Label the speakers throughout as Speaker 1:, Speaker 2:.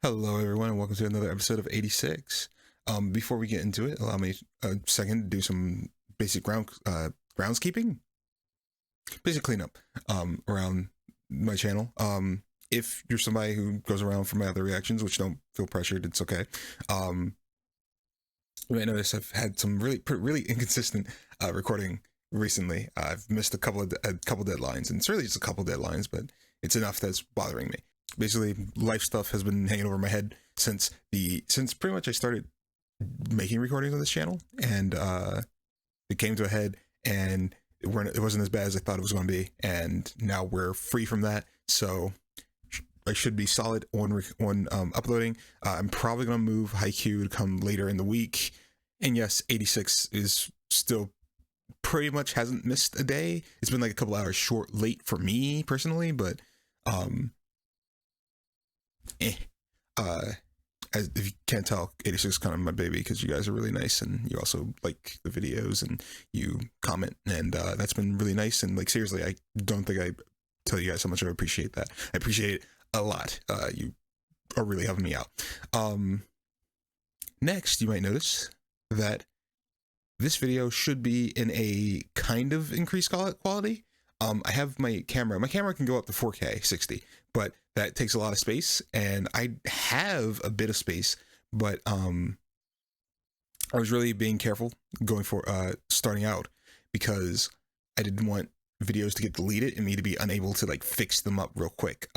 Speaker 1: Hello, everyone, and welcome to another episode of 86. Before we get into it, allow me a second to do some basic groundskeeping, basic cleanup around my channel. If you're somebody who goes around for my other reactions, which don't feel pressured, it's okay. You might notice I've had some really inconsistent recording recently. I've missed a couple deadlines, and it's really just a couple deadlines, but it's enough that's bothering me. Basically, life stuff has been hanging over my head since pretty much I started making recordings on this channel, and it came to a head, and it wasn't as bad as I thought it was going to be, and now we're free from that. So I should be solid on uploading. I'm probably going to move Haikyuu to come later in the week, and yes, 86 is still pretty much hasn't missed a day. It's been like a couple hours late for me personally, but as if you can't tell, 86 is kind of my baby because you guys are really nice, and you also like the videos and you comment, and that's been really nice. And like, seriously, I don't think I tell you guys how much I appreciate that. I appreciate it a lot. You are really helping me out. Next, you might notice that this video should be in a kind of increased quality. I have my camera can go up to 4K 60, but that takes a lot of space, and I have a bit of space, but I was really being careful going for starting out, because I didn't want videos to get deleted and me to be unable to like fix them up real quick.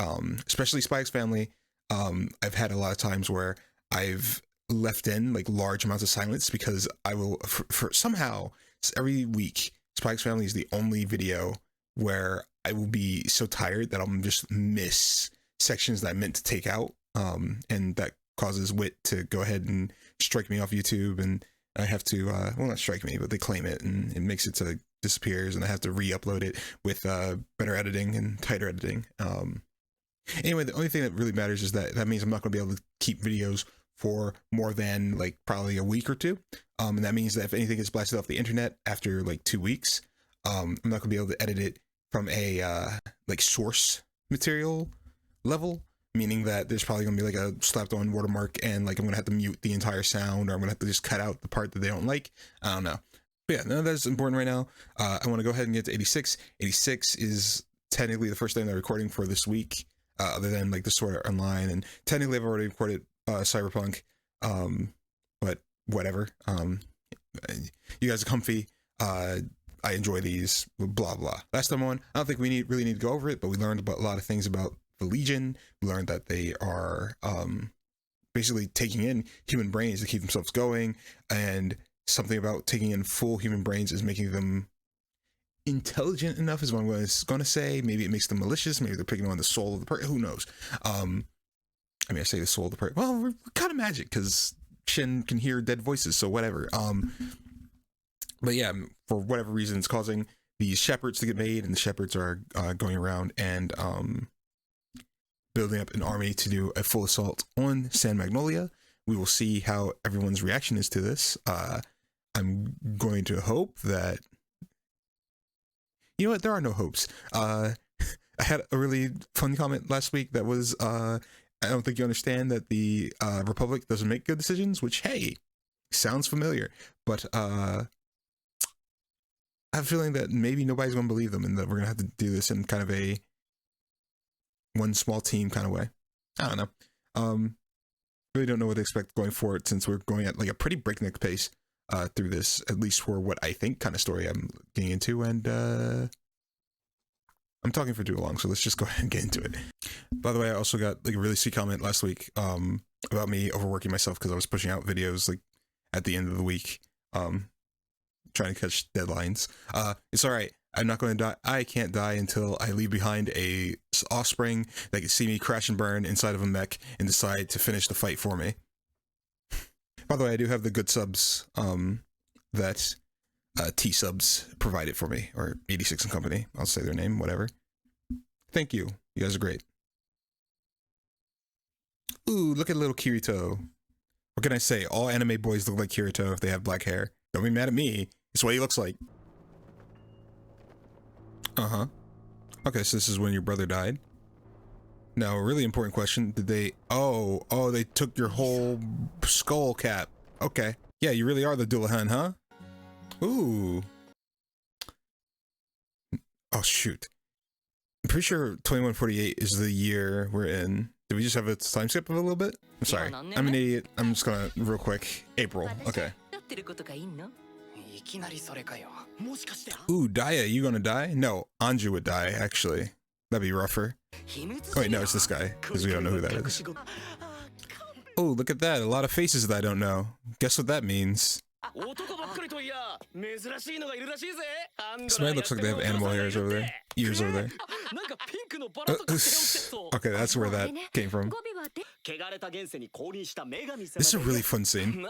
Speaker 1: Especially Spy X Family. I've had a lot of times where I've left in like large amounts of silence because I will for somehow every week Spy X Family is the only video where I will be so tired that I'll just miss sections that I meant to take out, and that causes Wit to go ahead and strike me off YouTube, and I have to well, not strike me, but they claim it, and it makes it so it disappears, and I have to re-upload it with better editing and tighter editing. Anyway, the only thing that really matters is that means I'm not going to be able to keep videos for more than like probably a week or two, and that means that if anything is blasted off the internet after like 2 weeks, I'm not going to be able to edit it from a like source material level, meaning that there's probably gonna be like a slapped on watermark, and like I'm gonna have to mute the entire sound, or I'm gonna have to just cut out the part that they don't like. I don't know, but yeah, none of that's important right now. I want to go ahead and get to 86. 86 is technically the first day I'm recording for this week, other than like the Sword Art Online, and technically I've already recorded Cyberpunk, but whatever. You guys are comfy. I enjoy these, blah blah. Last time on, I don't think we really need to go over it, but we learned about a lot of things about the Legion. We learned that they are basically taking in human brains to keep themselves going, and something about taking in full human brains is making them intelligent enough, is what I'm going to say. Maybe it makes them malicious. Maybe they're picking on the soul of the person. Who knows? I mean, I say the soul of the person. Well, we're kind of magic because Shin can hear dead voices, so whatever. But yeah, for whatever reason, it's causing these shepherds to get made, and the shepherds are going around and building up an army to do a full assault on San Magnolia. We will see how everyone's reaction is to this. I'm going to hope that... You know what? There are no hopes. I had a really fun comment last week that was, I don't think you understand that the Republic doesn't make good decisions, which, hey, sounds familiar, but I have a feeling that maybe nobody's going to believe them, and that we're going to have to do this in kind of a one small team kind of way. I don't know. Really don't know what to expect going forward, since we're going at like a pretty breakneck pace through this, at least for what I think kind of story I'm getting into, and I'm talking for too long, so let's just go ahead and get into it. By the way, I also got like a really sweet comment last week about me overworking myself because I was pushing out videos like at the end of the week, trying to catch deadlines. It's all right. I'm not going to die. I can't die until I leave behind a offspring that can see me crash and burn inside of a mech and decide to finish the fight for me. By the way, I do have the good subs that T-Subs provided for me, or 86 and Company. I'll say their name, whatever. Thank you. You guys are great. Ooh, look at little Kirito. What can I say? All anime boys look like Kirito if they have black hair. Don't be mad at me. It's what he looks like. Uh-huh. Okay, so this is when your brother died. No, really important question. Did they... Oh, they took your whole skull cap. Okay. Yeah, you really are the Dullahan, huh? Ooh. Oh, shoot. I'm pretty sure 2148 is the year we're in. Did we just have a time skip of a little bit? I'm sorry. I'm an idiot. I'm just gonna... Real quick. April. Okay. Ooh, Daya, you gonna die? No, Anju would die, actually. That'd be rougher. Oh, wait, no, it's this guy, because we don't know who that is. Oh, look at that. A lot of faces that I don't know. Guess what that means? This man looks like they have animal hairs over there. Ears over there. Okay, that's where that came from. This is a really fun scene.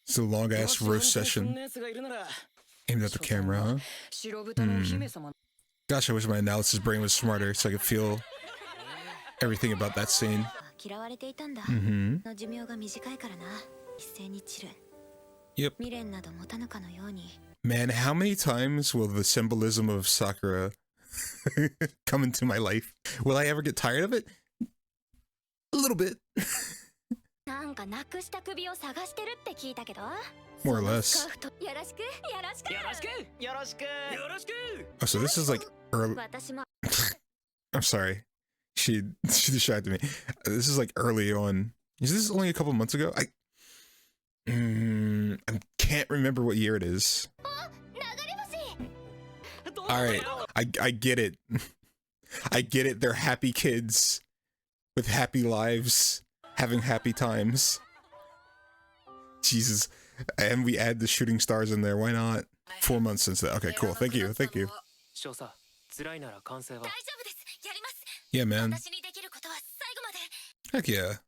Speaker 1: It's a long-ass roast session. Aimed at the camera, huh? Gosh, I wish my analysis brain was smarter so I could feel everything about that scene. Yep. Man, how many times will the symbolism of Sakura come into my life? Will I ever get tired of it? A little bit. More or less. Oh, so this is like early. I'm sorry. She distracted me. This is like early on. Is this only a couple months ago? I can't remember what year it is. All right, I get it. I get it. They're happy kids with happy lives, having happy times. Jesus. And we add the shooting stars in there. Why not? 4 months since that. Okay, cool. Thank you. Thank you. Yeah, man. Heck yeah.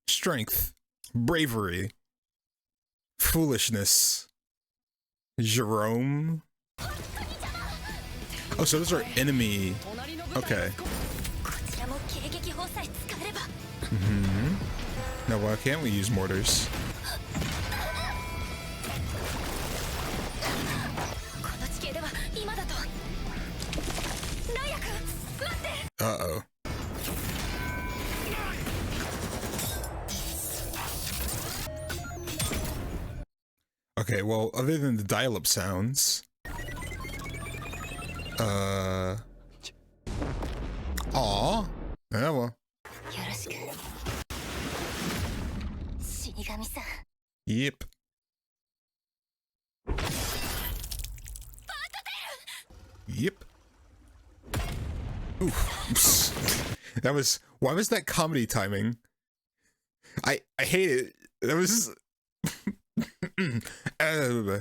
Speaker 1: Strength. Bravery. Foolishness. Jerome. Oh, so those are enemy. Okay. Now, why can't we use mortars? Uh-oh. Okay, well, other than the dial-up sounds... Aw. Yeah, well. Yep. Yep. Oof. That was... Why was that comedy timing? I hate it. That was...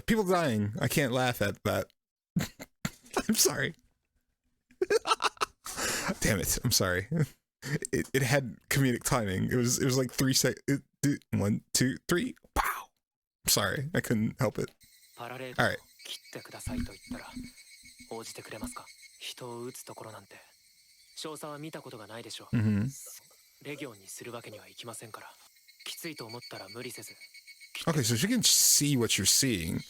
Speaker 1: people dying. I can't laugh at that. I'm sorry. Damn it. I'm sorry. It had comedic timing. It was like 3 seconds. 1, 2, 3. Wow. I'm sorry. I couldn't help it. All right. Okay, so she can see what you're seeing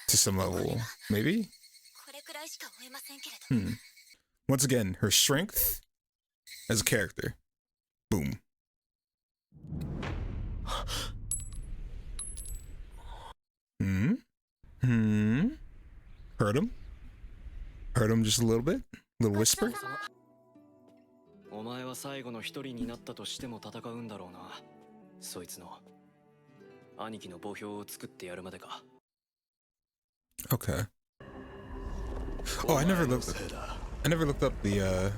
Speaker 1: to some level, maybe? Once again, her strength as a character. Boom. Heard him? Heard him just a little bit? A little whisper? Okay. Oh, I never looked up the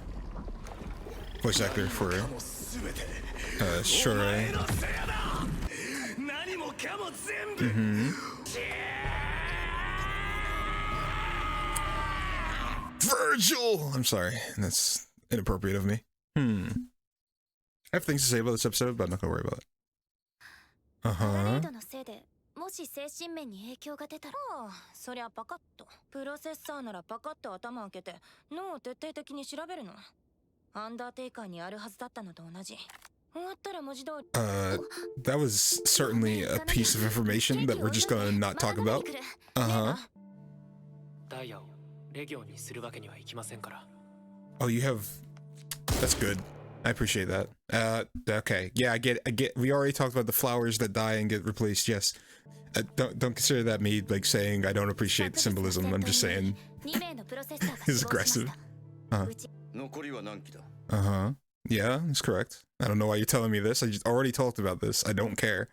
Speaker 1: voice actor for Shure. Virgil! I'm sorry, that's inappropriate of me. I have things to say about this episode, but I'm not gonna worry about it. Uh-huh.
Speaker 2: もし精神面に影響が出たら、そりゃパカッと。プロセッサーならパカッと頭開けて脳を徹底的に調べるの。アンダーテイカーにあるはずだったのと同じ。終わったら文字通り。
Speaker 1: That was certainly a piece of information that we're just gonna not talk about. Uh-huh.
Speaker 3: ダイヤをレギオンにするわけにはいきませんから。
Speaker 1: Oh, you have... That's good. I appreciate that. Okay. Yeah, I get. We already talked about the flowers that die and get replaced. Yes. Don't consider that me like saying I don't appreciate the symbolism. I'm just saying it's aggressive. Uh-huh. Yeah, that's correct. I don't know why you're telling me this. I just already talked about this. I don't care.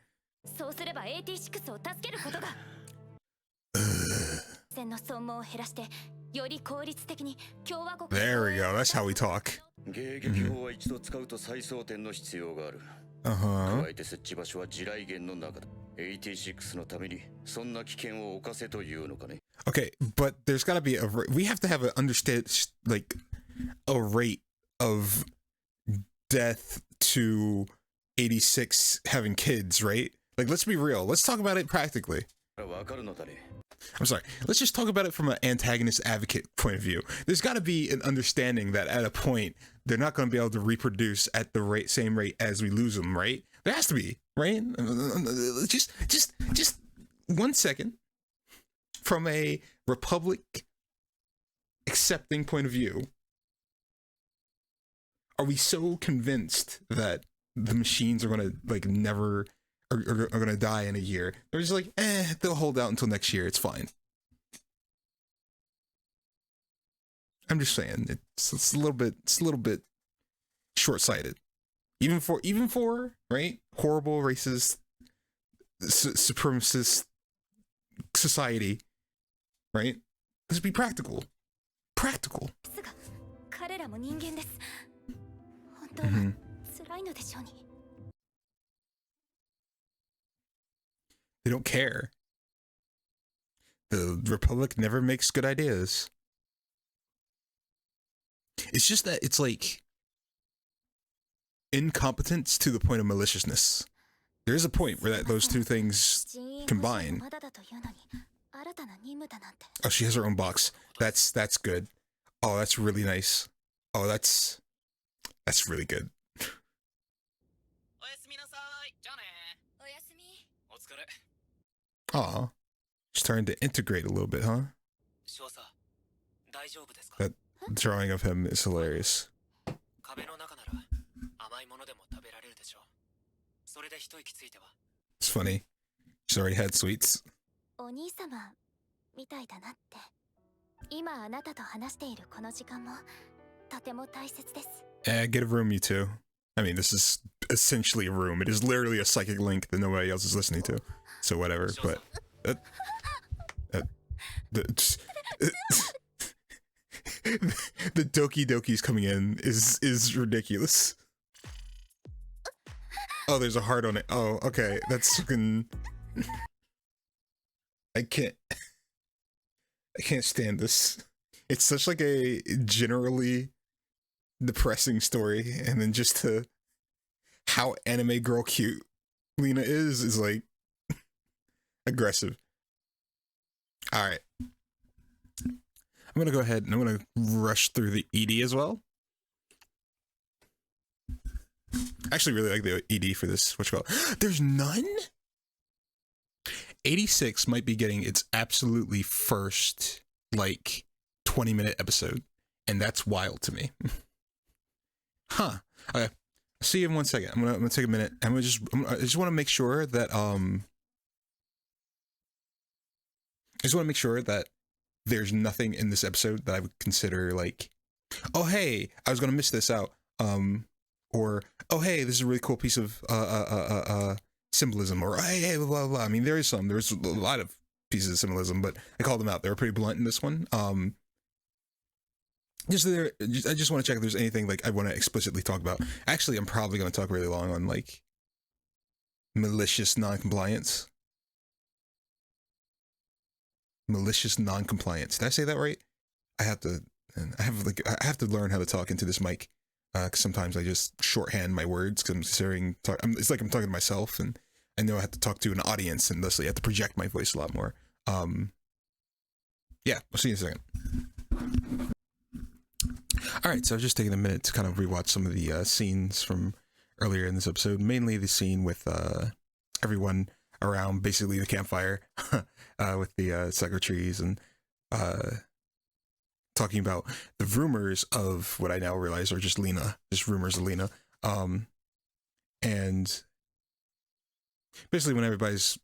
Speaker 1: There we go. That's how we talk. Uh-huh. Okay, but there's got to be we have to have an understand like a rate of death to 86 having kids, right? Like, let's be real. Let's talk about it practically. I'm sorry. Let's just talk about it from an antagonist advocate point of view. There's got to be an understanding that at a point they're not going to be able to reproduce at the same rate as we lose them, right? There has to be, right? Just 1 second. From a republic accepting point of view, are we so convinced that the machines are going to like never are going to die in a year? They're just like, they'll hold out until next year. It's fine. I'm just saying it's a little bit short-sighted. Even for right, horrible racist supremacist society, right? Let's be practical. Practical. Mm-hmm. They don't care. The Republic never makes good ideas. It's just that it's like incompetence to the point of maliciousness. There is a point where those two things combine. Oh, she has her own box. That's good. Oh, that's really nice. Oh, that's really good. Aw, she's starting to integrate a little bit, huh? That drawing of him is hilarious. It's funny. She's already had sweets. Get a room, you two. I mean, this is essentially a room. It is literally a psychic link that nobody else is listening to. So whatever, but... the Doki Doki's coming in is ridiculous. Oh, there's a heart on it. Oh, okay. That's fucking... I can't stand this. It's such like a generally depressing story, and then just to how anime girl cute Lena is like aggressive. All right. I'm going to go ahead and I'm going to rush through the ED as well. I actually really like the ED for this. There's none? 86 might be getting its absolutely first, like, 20-minute episode. And that's wild to me. Huh. Okay. See you in 1 second. I'm gonna take a minute. I just want to make sure that there's nothing in this episode that I would consider like, oh hey, I was gonna miss this out. Or oh hey, this is a really cool piece of symbolism. Or hey, blah blah blah. I mean, there's a lot of pieces of symbolism, but I called them out. They were pretty blunt in this one. I just want to check if there's anything like I want to explicitly talk about. Actually, I'm probably going to talk really long on like malicious noncompliance. Malicious noncompliance. Did I say that right? I have to learn how to talk into this mic. Cause sometimes I just shorthand my words because it's like I'm talking to myself, and I know I have to talk to an audience, and thusly I have to project my voice a lot more. Yeah, I'll see you in a second. All right, so I was just taking a minute to kind of rewatch some of the scenes from earlier in this episode, mainly the scene with everyone around basically the campfire with the secretaries and talking about the rumors of what I now realize are just Lena, just rumors of Lena. And basically when everybody's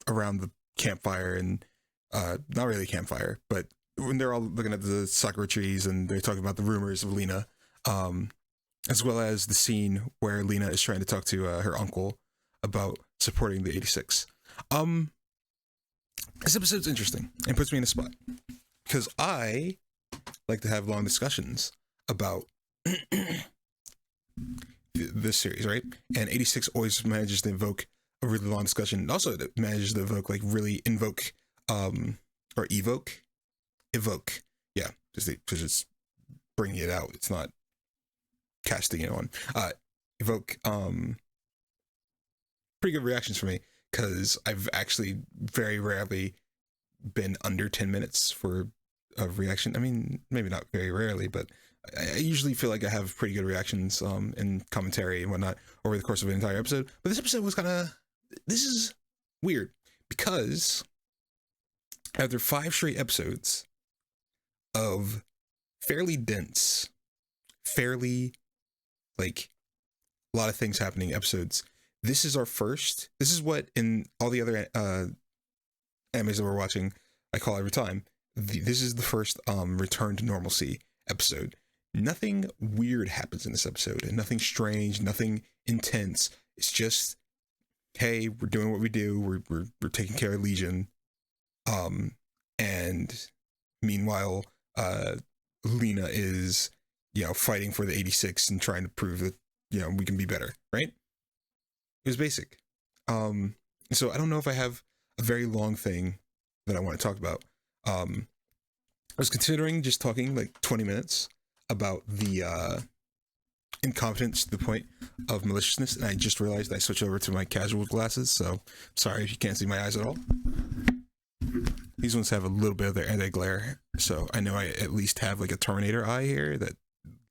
Speaker 1: around the campfire and not really a campfire, but when they're all looking at the sakura trees and they're talking about the rumors of Lena, as well as the scene where Lena is trying to talk to her uncle about supporting the 86. This episode's interesting and puts me in a spot because I like to have long discussions about this series, right? And 86 always manages to invoke a really long discussion. And also it manages to evoke, like really invoke, or evoke. Yeah, because it's bringing it out. It's not casting it on. Evoke pretty good reactions for me because I've actually very rarely been under 10 minutes for a reaction. I mean, maybe not very rarely, but I usually feel like I have pretty good reactions and commentary and whatnot over the course of an entire episode. But this episode was this is weird because after 5 straight episodes of fairly dense, fairly like a lot of things happening episodes, this is what in all the other animes that we're watching I call every time, this is the first return to normalcy episode. Nothing weird happens in this episode, and nothing strange, nothing intense. It's just, hey, we're doing what we do. We're taking care of Legion, and meanwhile, Lena is, fighting for the 86 and trying to prove that we can be better. Right? It was basic. So I don't know if I have a very long thing that I want to talk about. I was considering just talking like 20 minutes about the incompetence to the point of maliciousness, and I just realized I switched over to my casual glasses, so sorry if you can't see my eyes at all. These ones have a little bit of their anti-glare, so I know I at least have like a Terminator eye here that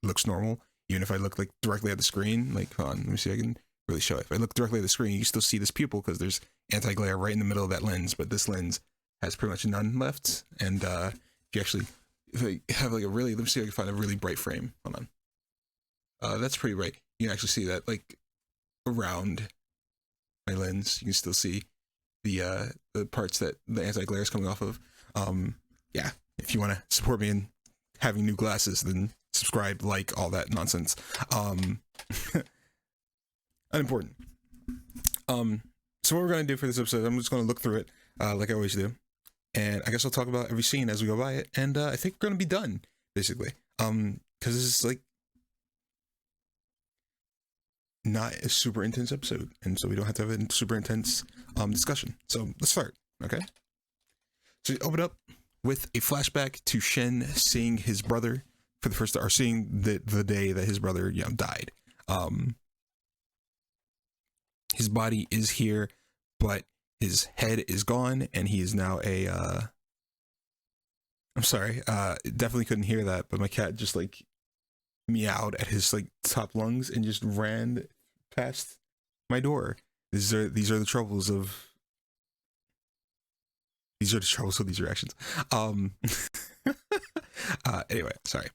Speaker 1: looks normal, even if I look like directly at the screen. Like, hold on, let me see if I can really show it. If I look directly at the screen, you can still see this pupil because there's anti-glare right in the middle of that lens, but this lens has pretty much none left. And if I have like let me see if I can find a really bright frame. Hold on. That's pretty bright. You can actually see that like around my lens. You can still see the parts that the anti-glare is coming off of. Yeah, if you want to support me in having new glasses, then subscribe, like, all that nonsense. Unimportant. So what we're going to do for this episode, I'm just going to look through it like I always do. And I guess I'll talk about every scene as we go by it. And I think we're going to be done, basically. Because this is, like, not a super intense episode. And so we don't have to have a super intense discussion. So let's start, okay? So we open up with a flashback to Shen seeing his brother for the first time, or seeing the day that his brother, died. His body is here, but his head is gone, and he is now I'm sorry, definitely couldn't hear that, but my cat just like meowed at his like top lungs and just ran past my door. These are the troubles of these reactions. Anyway, sorry.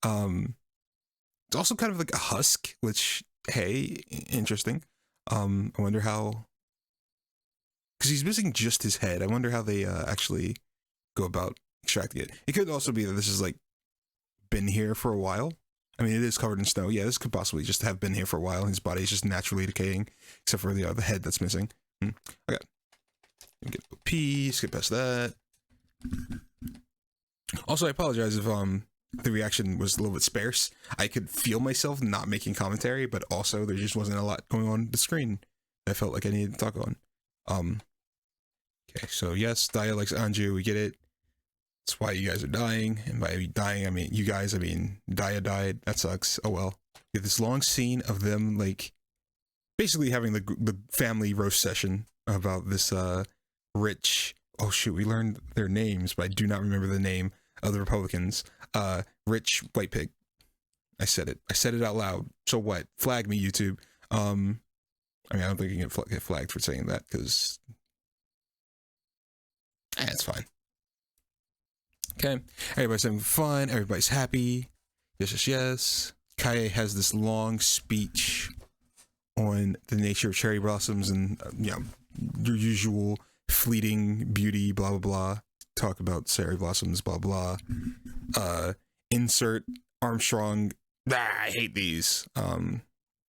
Speaker 1: It's also kind of like a husk, which, hey, interesting. I wonder how, because he's missing just his head. I wonder how they actually go about extracting it. It could also be that this has like been here for a while. I mean, it is covered in snow. Yeah, this could possibly just have been here for a while. His body is just naturally decaying, except for the head that's missing. Okay. Get a pee, skip past that. Also, I apologize if the reaction was a little bit sparse. I could feel myself not making commentary, but also there just wasn't a lot going on the screen that I felt like I needed to talk on. Okay, so yes, Daya likes Anju, we get it. That's why you guys are dying, and by dying, I mean you guys, I mean Daya died, that sucks, oh well. We get this long scene of them, like, basically having the family roast session about this, rich, oh shoot, we learned their names, but I do not remember the name of the Republicans. Rich white pig. I said it out loud. So what? Flag me, YouTube. I mean, I don't think you can get flagged for saying that, because it's fine. Okay, everybody's having fun. Everybody's happy. Yes, yes, yes. Kaye has this long speech on the nature of cherry blossoms and your usual fleeting beauty, blah blah blah. Talk about cherry blossoms, blah blah. Insert Armstrong. I hate these.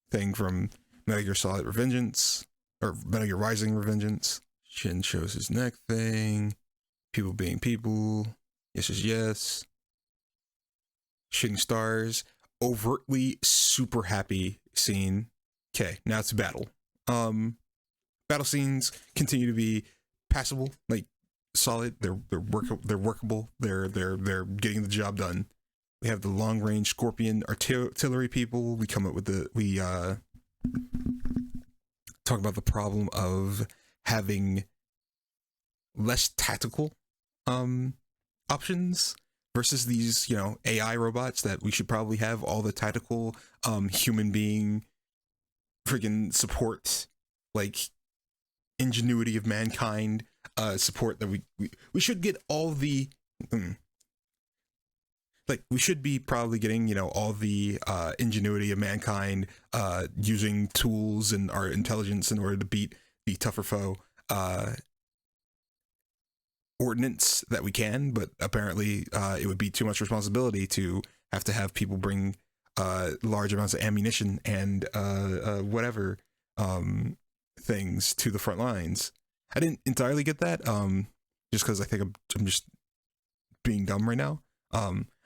Speaker 1: Thing from Metal Gear Solid Revengeance or Metal Gear Rising Revengeance. Shin shows his neck thing. People being people. Yes, yes, yes. Shooting stars. Overtly super happy scene. Okay, now it's battle. Battle scenes continue to be passable, like solid. They're workable. They're getting the job done. We have the long range Scorpion artillery people. We come up with talk about the problem of having less tactical options versus these, AI robots that we should probably have all the tactical human being freaking support, like ingenuity of mankind support that we should get all the like we should be probably getting all the ingenuity of mankind using tools and our intelligence in order to beat the tougher foe ordinance that we can, but apparently it would be too much responsibility to have people bring large amounts of ammunition and whatever things to the front lines. I didn't entirely get that just because I think I'm just being dumb right now.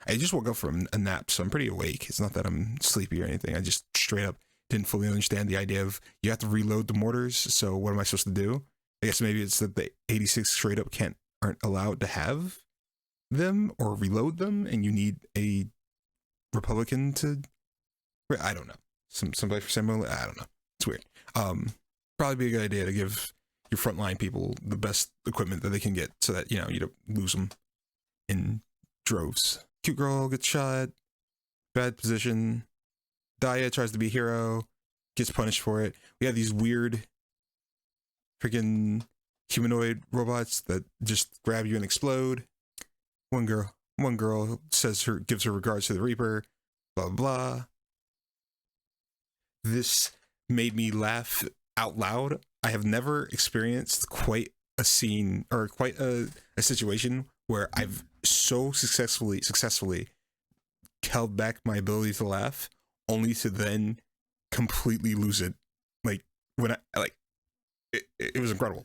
Speaker 1: I just woke up from a nap, so I'm pretty awake. It's not that I'm sleepy or anything. I just straight up didn't fully understand the idea of you have to reload the mortars, so what am I supposed to do? I guess maybe it's that the 86 straight up aren't allowed to have them or reload them, and you need a Republican to. I don't know. Somebody for Samuel. I don't know. It's weird. Probably be a good idea to give your frontline people the best equipment that they can get, so that you don't lose them in droves. Cute girl gets shot. Bad position. Daya tries to be a hero. Gets punished for it. We have these weird freaking humanoid robots that just grab you and explode. One girl gives her regards to the Reaper. Blah blah blah. This made me laugh out loud. I have never experienced quite a scene or quite a situation where I've so successfully held back my ability to laugh, only to then completely lose it. Like when it was incredible.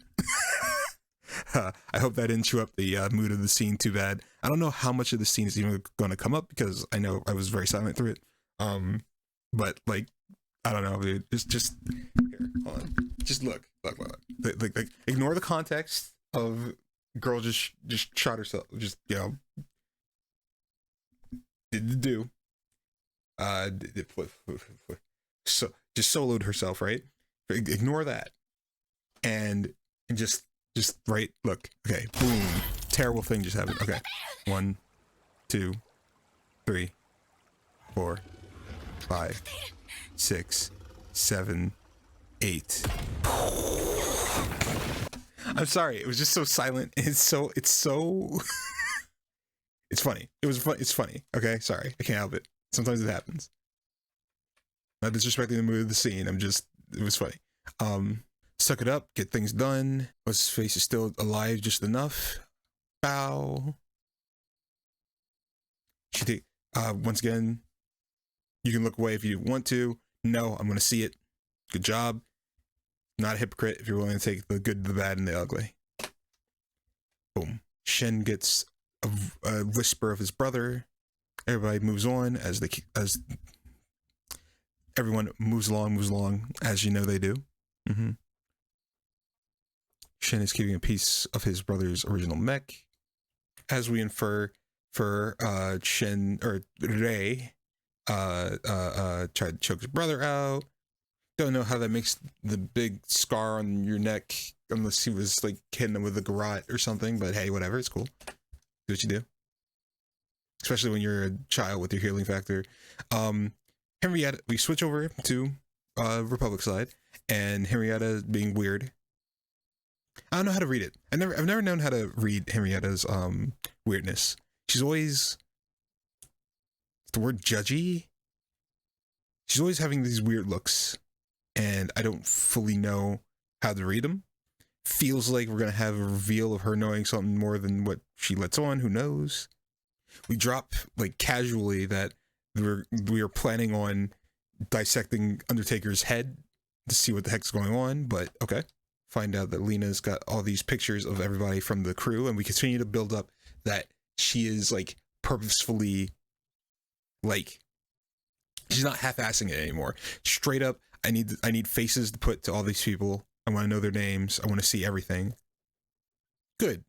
Speaker 1: I hope that didn't chew up the mood of the scene too bad. I don't know how much of the scene is even going to come up because I know I was very silent through it. But like, I don't know, dude. Just here, hold on. Just look. Like, ignore the context of girl just shot herself. Just did do. So just soloed herself, right? Ignore that, and just right. Look, okay, boom. Terrible thing just happened. Okay, 1, 2, 3, 4, 5, 6, 7, 8. I'm sorry, it was just so silent. It's so it's funny. It was fun. It's funny. Okay, sorry, I can't help it. Sometimes it happens. Not disrespecting the mood of the scene. It was funny. Suck it up, get things done. What's his face is still alive just enough. Bow. Once again, you can look away if you want to. No, I'm gonna see it. Good job. Not a hypocrite if you're willing to take the good, the bad, and the ugly. Boom. Shen gets a whisper of his brother. Everybody moves on as everyone moves along as you know they do. Mm-hmm. Shen is keeping a piece of his brother's original mech, as we infer for Shen or Rei tried to choke his brother out. Don't know how that makes the big scar on your neck, unless he was like hitting him with a garrote or something. But hey, whatever, it's cool. Do what you do, especially when you're a child with your healing factor. Henrietta, we switch over to Republic side, and Henrietta being weird. I don't know how to read it. I've never known how to read Henrietta's weirdness. she's always, the word judgy, she's always having these weird looks, and I don't fully know how to read them. Feels like we're gonna have a reveal of her knowing something more than what she lets on. Who knows? We drop like casually that we are planning on dissecting Undertaker's head to see what the heck's going on, but okay. Find out that Lena's got all these pictures of everybody from the crew, and we continue to build up that she is like purposefully, like, she's not half-assing it anymore. Straight up, I need faces to put to all these people. I want to know their names. I want to see everything. Good.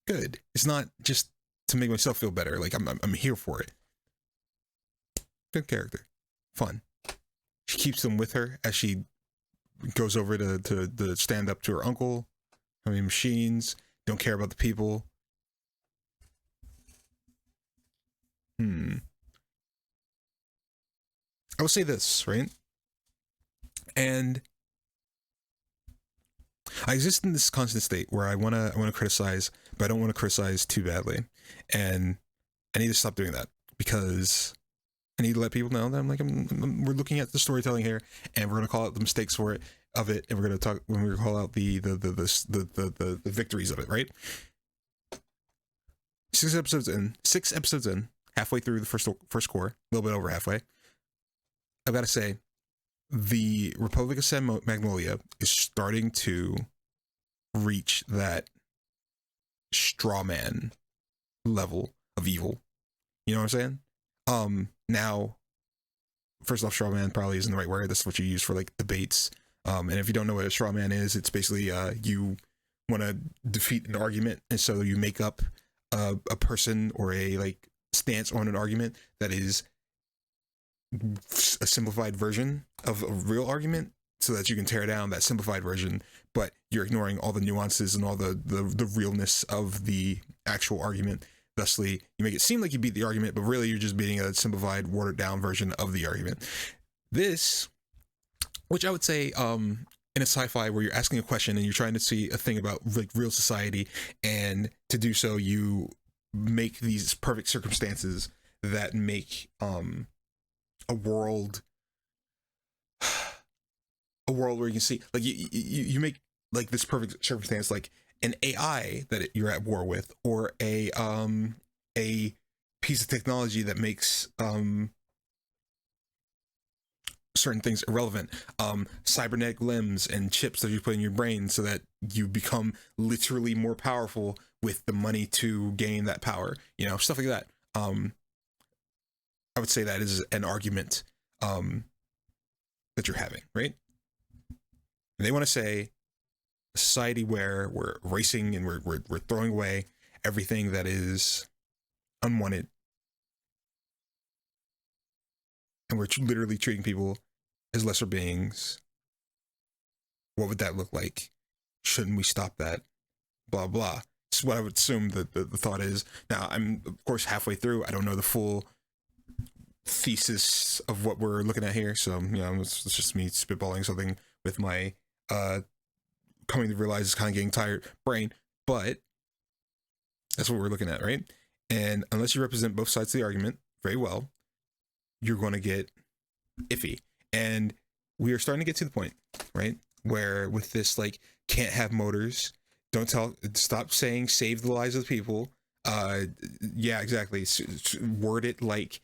Speaker 1: It's not just to make myself feel better. Like I'm here for it. Good character. Fun. She keeps them with her as she goes over to stand up to her uncle. I mean, machines don't care about the people. I will say this, right? And I exist in this constant state where I wanna criticize, but I don't want to criticize too badly, and I need to stop doing that because I need to let people know that we're looking at the storytelling here, and we're gonna call out the mistakes of it, and we're gonna talk when we call out the victories of it, right? 6 episodes in, halfway through the first core, a little bit over halfway. I've got to say, the Republic of San Magnolia is starting to reach that straw man level of evil. You know what I'm saying? Now, first off, straw man probably isn't the right word. That's what you use for like debates. And if you don't know what a straw man is, it's basically you want to defeat an argument, and so you make up a person or a like stance on an argument that is a simplified version of a real argument, so that you can tear down that simplified version, but you're ignoring all the nuances and all the realness of the actual argument. Thusly, you make it seem like you beat the argument, but really you're just beating a simplified, watered down version of the argument. This, which I would say, in a sci-fi where you're asking a question and you're trying to see a thing about like real society, and to do so you make these perfect circumstances that make a world where you can see, like, you make like this perfect circumstance, like an AI that you're at war with, or a piece of technology that makes certain things irrelevant, cybernetic limbs and chips that you put in your brain so that you become literally more powerful with the money to gain that power, you know, stuff like that. I would say that is an argument that you're having, right? And they want to say a society where we're racing and we're throwing away everything that is unwanted, and we're literally treating people as lesser beings. What would that look like? Shouldn't we stop that? Blah blah. It's what I would assume that the thought is. Now, I'm of course halfway through. I don't know the full thesis of what we're looking at here, so you know, it's just me spitballing something with my coming to realize it's kind of getting tired brain, but that's what we're looking at, right? And unless you represent both sides of the argument very well, you're going to get iffy. And we are starting to get to the point, right, where with this, like, can't have motors, stop saying save the lives of the people, yeah, exactly, word it like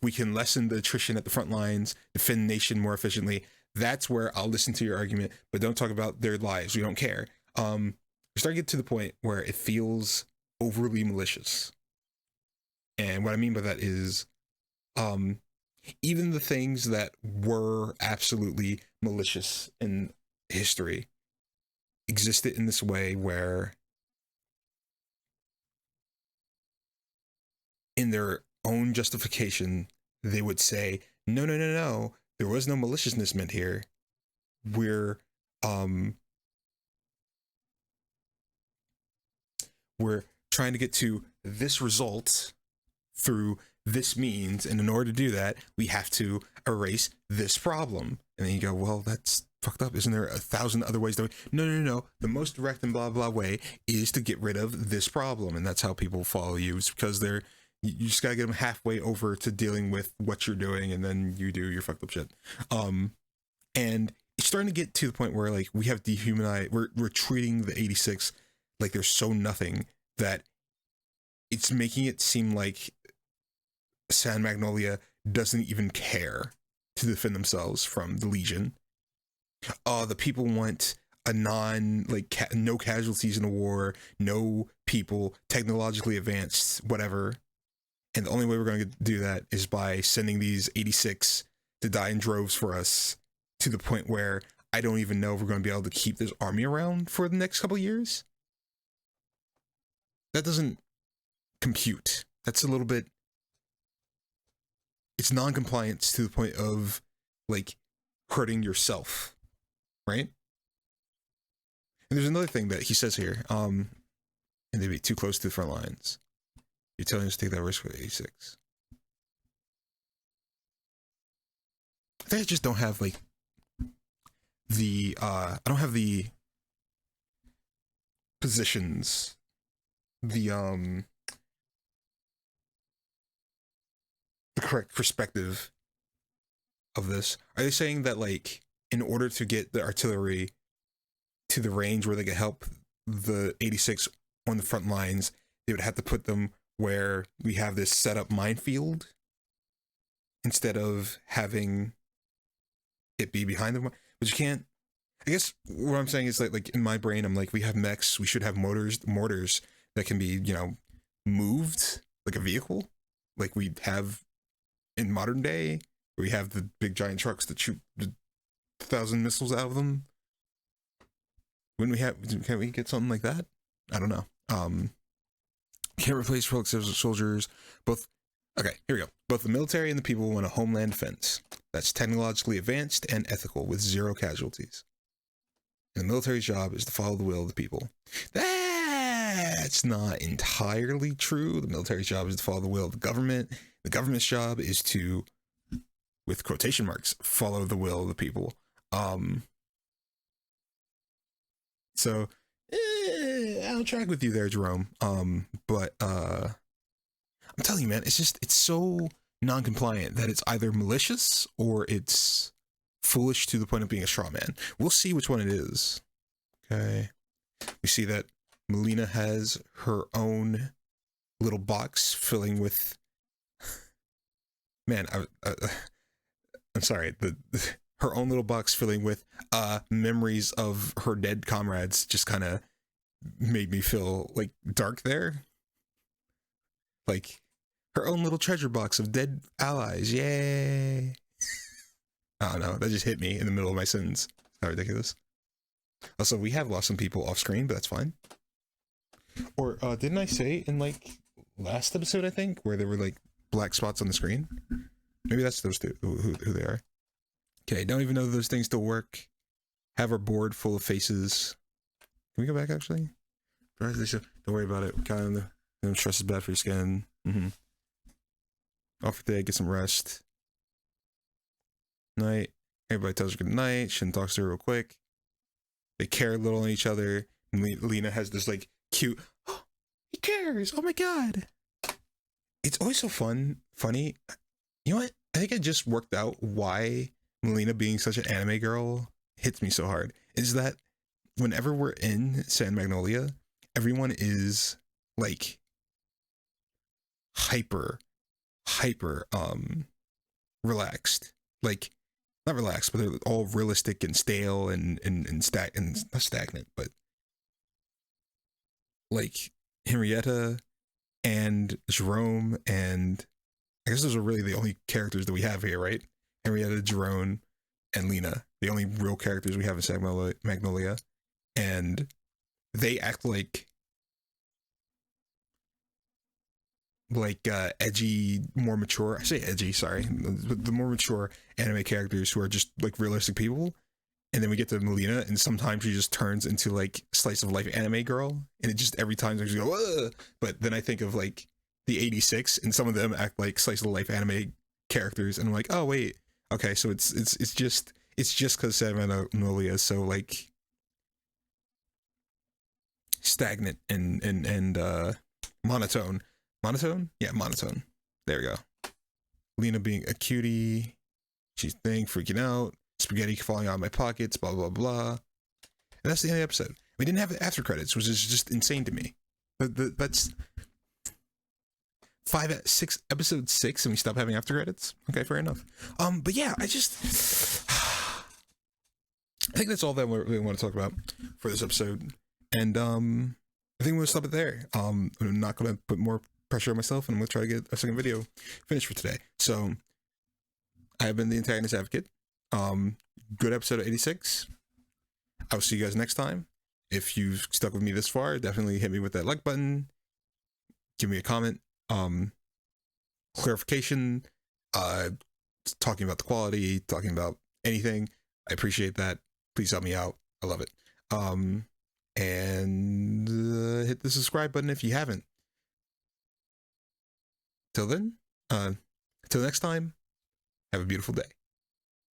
Speaker 1: we can lessen the attrition at the front lines, defend the nation more efficiently. That's where I'll listen to your argument, but don't talk about their lives. We don't care. We're starting to get to the point where it feels overly malicious. And what I mean by that is, even the things that were absolutely malicious in history existed in this way where, in their own justification, they would say, no, there was no maliciousness meant here. We're trying to get to this result through this means, and in order to do that, we have to erase this problem. And then you go, well, that's fucked up? Isn't there 1,000 other ways to? No. The most direct and blah blah way is to get rid of this problem, and that's how people follow you. It's because you just gotta get them halfway over to dealing with what you're doing, and then you do your fucked up shit. And it's starting to get to the point where like we have dehumanized. We're treating the 86 like they're so nothing that it's making it seem like San Magnolia doesn't even care to defend themselves from the Legion. The people want a no casualties in a war, no people, technologically advanced, whatever. And the only way we're going to do that is by sending these 86 to die in droves for us, to the point where I don't even know if we're going to be able to keep this army around for the next couple of years. That doesn't compute. That's a little bit, it's non-compliance to the point of like hurting yourself, right? And there's another thing that he says here, and they'd be too close to the front lines. You're telling us to take that risk with 86. I think I just don't have like I don't have the positions, the correct perspective of this. Are they saying that like in order to get the artillery to the range where they could help the 86 on the front lines, they would have to put them where we have this set up minefield instead of having it be behind them? But you can't. I guess what I'm saying is like in my brain, I'm like, we have mechs, we should have mortars that can be, moved like a vehicle, like we have in modern day, where we have the big giant trucks that shoot 1,000 missiles out of them. Can't we get something like that? I don't know. Can't replace relic soldiers. Okay, here we go. Both the military and the people want a homeland defense that's technologically advanced and ethical with zero casualties. And the military's job is to follow the will of the people. That's not entirely true. The military's job is to follow the will of the government. The government's job is to, with quotation marks, follow the will of the people. So I'll track with you there, Jerome. But I'm telling you, man, it's so non-compliant that it's either malicious or it's foolish to the point of being a straw man. We'll see which one it is. Okay. We see that Melina has her own little box filling with, man, I'm sorry, her own little box filling with memories of her dead comrades just kind of made me feel like dark there. Like her own little treasure box of dead allies. Yay. I don't know. That just hit me in the middle of my sentence. How ridiculous. Also, we have lost some people off screen, but that's fine. Or didn't I say in like last episode, I think, where there were like black spots on the screen? Maybe that's those two, who they are. Okay, don't even know those things still work. Have our board full of faces. Can we go back, actually? Don't worry about it. Kind of stress is bad for your skin. Off for the day, get some rest. Night. Everybody tells her good night. Shin talks to her real quick. They care a little on each other. And Lena has this like cute, oh, he cares. Oh my god. It's always so funny. You know what? I think I just worked out why Melina being such an anime girl hits me so hard. Is that whenever we're in San Magnolia, everyone is like hyper relaxed. Like not relaxed, but they're all realistic and stale and not stagnant, but like Henrietta and Jerome, and I guess those are really the only characters that we have here, right? Henrietta, Jerome, and Lena, the only real characters we have in San Magnolia, and they act like edgy, more mature. I say edgy, sorry, the more mature anime characters who are just like realistic people. And then we get to Melina, and sometimes she just turns into like slice of life anime girl, and it just every time they just go, ugh! But then I think of like the 86, and some of them act like slice of life anime characters, and I'm like, oh wait, okay, so it's it's just because Saturnalia is so like stagnant and monotone. Monotone? Yeah, monotone. There we go. Lena being a cutie. She's freaking out. Spaghetti falling out of my pockets, blah, blah, blah. And that's the end of the episode. We didn't have after credits, which is just insane to me. That's episode 6, and we stopped having after credits. Okay, fair enough. But yeah, I think that's all that we want to talk about for this episode. And I think we'll stop it there. I'm not going to put more pressure on myself, and I'm going to try to get a second video finished for today. So I have been the Antagonist Advocate. Good episode of 86. I'll see you guys next time. If you've stuck with me this far, definitely hit me with that like button. Give me a comment. Clarification. Talking about the quality. Talking about anything. I appreciate that. Please help me out. I love it. And hit the subscribe button if you haven't. Till then, till next time, have a beautiful day.